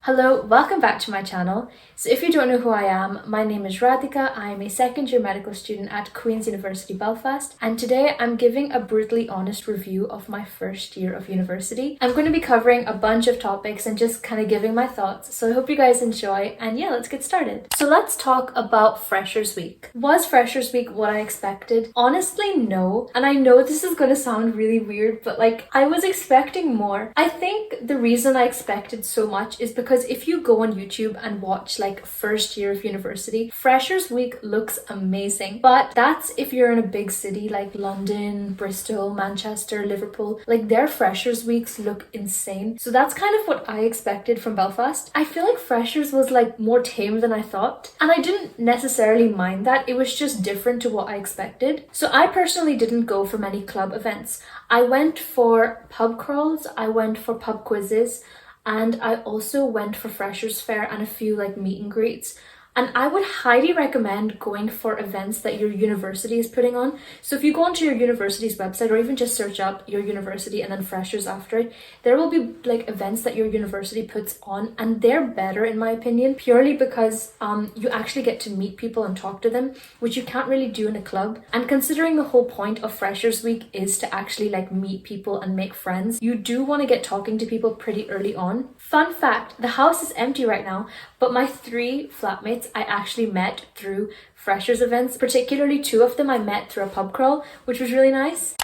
Hello, welcome back to my channel. So if you don't know who I am, my name is Radhika. I am a second year medical student at Queen's University Belfast, and today I'm giving a brutally honest review of my first year of university. I'm going to be covering a bunch of topics and just kind of giving my thoughts, so I hope you guys enjoy, and yeah, let's get started. So let's talk about Freshers Week. Was Freshers Week what I expected? Honestly, no. And I know this is going to sound really weird, but I was expecting more. I think the reason I expected so much is because if you go on YouTube and watch first year of university, Freshers Week looks amazing. But that's if you're in a big city like London, Bristol, Manchester, Liverpool. Their Freshers Weeks look insane. So that's kind of what I expected from Belfast. I feel like Freshers was more tame than I thought. And I didn't necessarily mind that. It was just different to what I expected. So I personally didn't go for many club events. I went for pub crawls, I went for pub quizzes, and I also went for Freshers Fair and a few meet and greets. And I would highly recommend going for events that your university is putting on. So if you go onto your university's website or even just search up your university and then Freshers after it, there will be events that your university puts on, and they're better in my opinion, purely because you actually get to meet people and talk to them, which you can't really do in a club. And considering the whole point of Freshers Week is to actually meet people and make friends, you do want to get talking to people pretty early on. Fun fact, the house is empty right now, but my 3 flatmates I actually met through Freshers events. Particularly 2 of them I met through a pub crawl, which was really nice.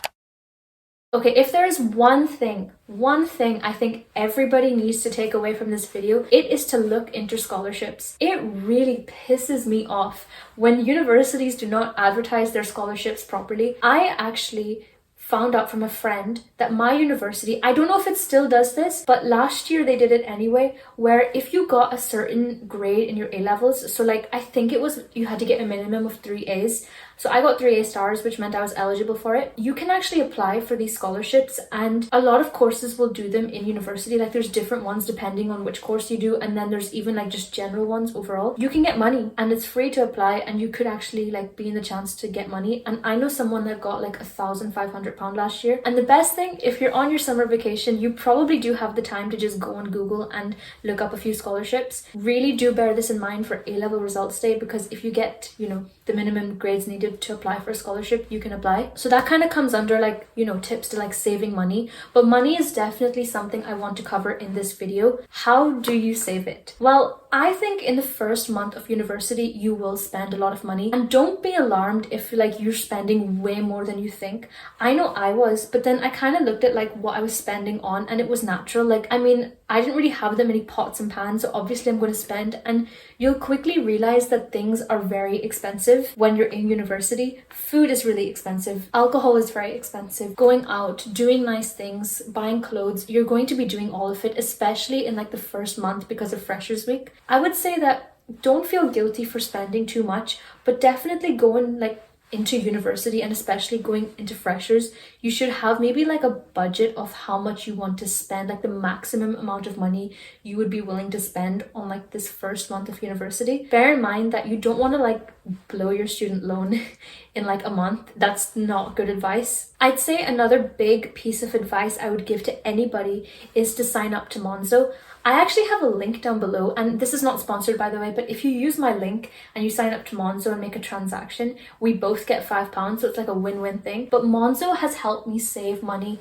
Okay, if there is one thing I think everybody needs to take away from this video, it is to look into scholarships. It really pisses me off when universities do not advertise their scholarships properly. I actually found out from a friend that my university, I don't know if it still does this, but last year they did it anyway, where if you got a certain grade in your A-levels, so I think it was you had to get a minimum of 3 A's. So I got 3 A stars, which meant I was eligible for it. You can actually apply for these scholarships, and a lot of courses will do them in university. There's different ones depending on which course you do, and then there's even just general ones overall. You can get money and it's free to apply, and you could actually be in the chance to get money. And I know someone that got £1,500 last year. And the best thing, if you're on your summer vacation, you probably do have the time to just go on Google and look up a few scholarships. Really do bear this in mind for A-level results day, because if you get, the minimum grades needed to apply for a scholarship, you can apply. So that kind of comes under tips to saving money. But money is definitely something I want to cover in this video. How do you save it? Well, I think in the first month of university you will spend a lot of money, and don't be alarmed if you're spending way more than you think. I know I was, but then I kind of looked at what I was spending on, and it was natural. I didn't really have that many pots and pans, so obviously I'm going to spend, and you'll quickly realize that things are very expensive when you're in university. Food is really expensive, alcohol is very expensive, going out, doing nice things, buying clothes, you're going to be doing all of it, especially in the first month because of Freshers Week. I would say that don't feel guilty for spending too much, but definitely going into university, and especially going into freshers, you should have maybe a budget of how much you want to spend, the maximum amount of money you would be willing to spend on this first month of university. Bear in mind that you don't want to blow your student loan in a month. That's not good advice. I'd say another big piece of advice I would give to anybody is to sign up to Monzo. I actually have a link down below, and this is not sponsored by the way, but if you use my link and you sign up to Monzo and make a transaction, we both get £5, so it's a win-win thing. But Monzo has helped me save money.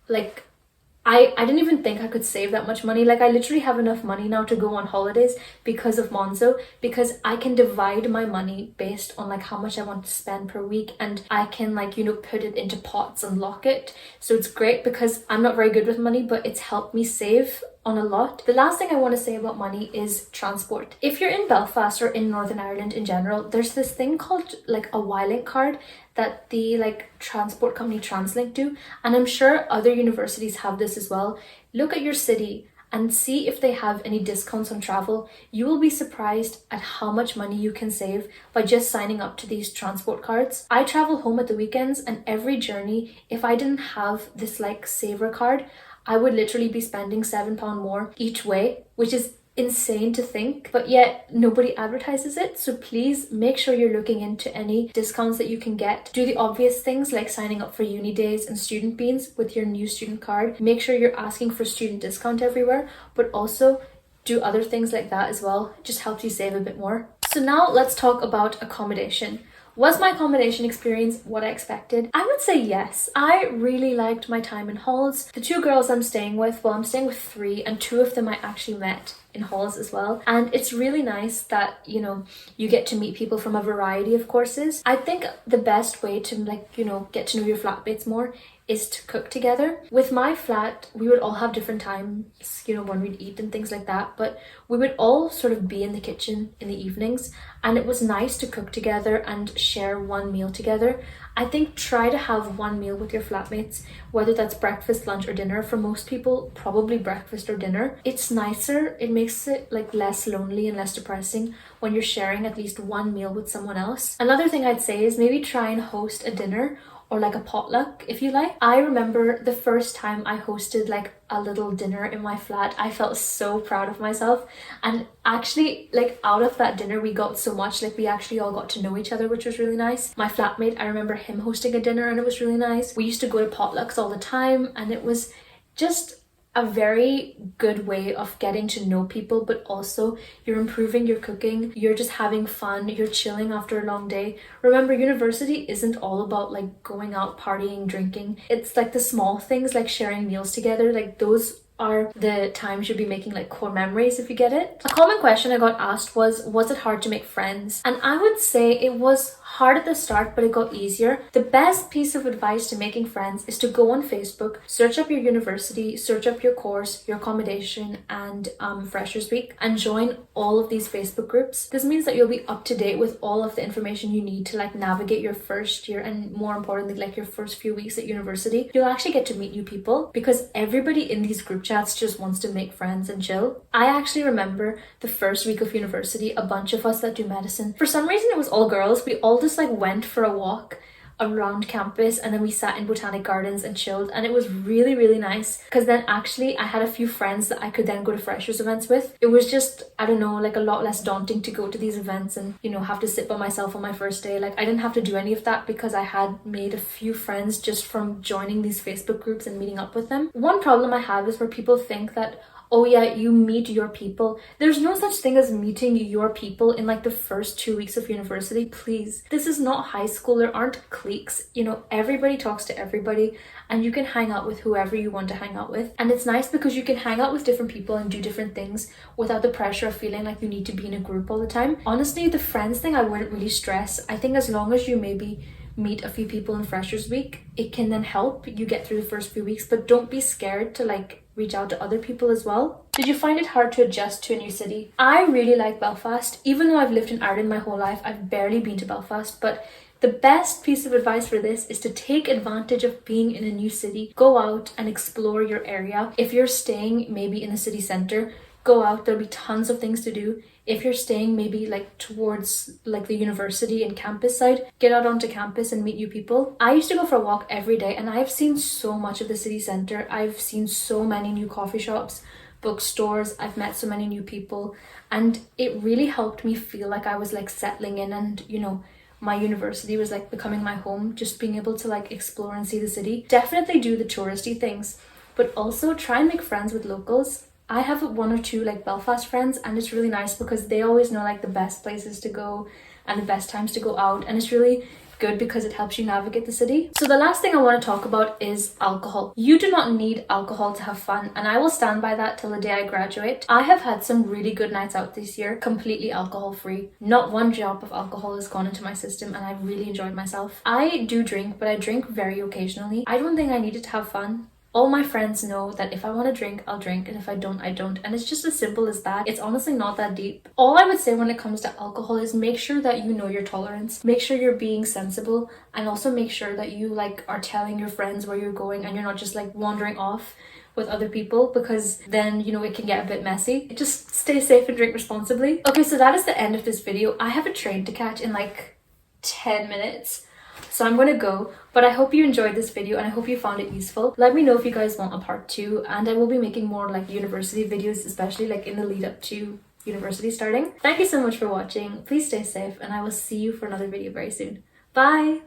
I didn't even think I could save that much money. I literally have enough money now to go on holidays because of Monzo, because I can divide my money based on how much I want to spend per week, and I can put it into pots and lock it. So it's great because I'm not very good with money, but it's helped me save on a lot. The last thing I want to say about money is transport. If you're in Belfast or in Northern Ireland in general, there's this thing called a Y-Link card that the transport company TransLink do, and I'm sure other universities have this as well. Look at your city and see if they have any discounts on travel. You will be surprised at how much money you can save by just signing up to these transport cards. I travel home at the weekends, and every journey, if I didn't have this saver card, I would literally be spending £7 more each way, which is insane to think, but yet nobody advertises it. So please make sure you're looking into any discounts that you can get. Do the obvious things like signing up for uni days and student beans with your new student card. Make sure you're asking for student discount everywhere, but also do other things like that as well. It just helps you save a bit more. So now let's talk about accommodation. Was my accommodation experience what I expected? I would say yes. I really liked my time in halls. The 2 girls I'm staying with, well, I'm staying with 3, and 2 of them I actually met in halls as well. And it's really nice that, you know, you get to meet people from a variety of courses. I think the best way to, like, you know, get to know your flatmates more is to cook together. With my flat, we would all have different times, you know, when we'd eat and things like that, but we would all sort of be in the kitchen in the evenings, and it was nice to cook together and share one meal together. I think try to have one meal with your flatmates, whether that's breakfast, lunch, or dinner. For most people, probably breakfast or dinner. It's nicer, it makes it like less lonely and less depressing when you're sharing at least one meal with someone else. Another thing I'd say is maybe try and host a dinner or like a potluck if you like. I remember the first time I hosted like a little dinner in my flat, I felt so proud of myself. And actually, like, out of that dinner we got so much, like we actually all got to know each other, which was really nice. My flatmate, I remember him hosting a dinner and it was really nice. We used to go to potlucks all the time, and it was just a very good way of getting to know people, but also you're improving your cooking, you're just having fun, you're chilling after a long day. Remember, university isn't all about like going out partying, drinking. It's like the small things, like sharing meals together, like those are the times you'll be making like core memories, if you get it. A common question I got asked was it hard to make friends? And I would say it was hard at the start, but it got easier. The best piece of advice to making friends is to go on Facebook, search up your university, search up your course, your accommodation, and Freshers Week, and join all of these Facebook groups. This means that you'll be up to date with all of the information you need to like navigate your first year, and more importantly, like your first few weeks at university. You'll actually get to meet new people because everybody in these group chats just wants to make friends and chill. I actually remember the first week of university, a bunch of us that do medicine, for some reason it was all girls, we all just like went for a walk around campus, and then we sat in botanic gardens and chilled, and it was really, really nice because then actually I had a few friends that I could then go to freshers events with. It was just, I don't know, like a lot less daunting to go to these events and, you know, have to sit by myself on my first day. Like I didn't have to do any of that because I had made a few friends just from joining these Facebook groups and meeting up with them. One problem I have is where people think that, oh yeah, you meet your people. There's no such thing as meeting your people in like the first 2 weeks of university, please. This is not high school, there aren't cliques. You know, everybody talks to everybody and you can hang out with whoever you want to hang out with. And it's nice because you can hang out with different people and do different things without the pressure of feeling like you need to be in a group all the time. Honestly, the friends thing I wouldn't really stress. I think as long as you maybe meet a few people in Freshers Week, it can then help you get through the first few weeks, but don't be scared to like reach out to other people as well. Did you find it hard to adjust to a new city? I really like Belfast. Even though I've lived in Ireland my whole life, I've barely been to Belfast, but the best piece of advice for this is to take advantage of being in a new city. Go out and explore your area. If you're staying maybe in the city centre, go out, there'll be tons of things to do. If you're staying maybe like towards like the university and campus side, get out onto campus and meet new people. I used to go for a walk every day and I've seen so much of the city centre. I've seen so many new coffee shops, bookstores, I've met so many new people, and it really helped me feel like I was like settling in, and you know, my university was like becoming my home, just being able to like explore and see the city. Definitely do the touristy things, but also try and make friends with locals. I have 1 or 2 like Belfast friends, and it's really nice because they always know like the best places to go and the best times to go out, and it's really good because it helps you navigate the city. So the last thing I want to talk about is alcohol. You do not need alcohol to have fun, and I will stand by that till the day I graduate. I have had some really good nights out this year, completely alcohol free. Not one drop of alcohol has gone into my system, and I've really enjoyed myself. I do drink, but I drink very occasionally. I don't think I need it to have fun. All my friends know that if I want to drink, I'll drink, and if I don't, I don't. And it's just as simple as that. It's honestly not that deep. All I would say when it comes to alcohol is make sure that you know your tolerance. Make sure you're being sensible, and also make sure that you like are telling your friends where you're going and you're not just like wandering off with other people, because then, you know, it can get a bit messy. Just stay safe and drink responsibly. Okay, so that is the end of this video. I have a train to catch in like 10 minutes. So I'm going to go, but I hope you enjoyed this video and I hope you found it useful. Let me know if you guys want a part 2, and I will be making more like university videos, especially like in the lead up to university starting. Thank you so much for watching. Please stay safe, and I will see you for another video very soon. Bye!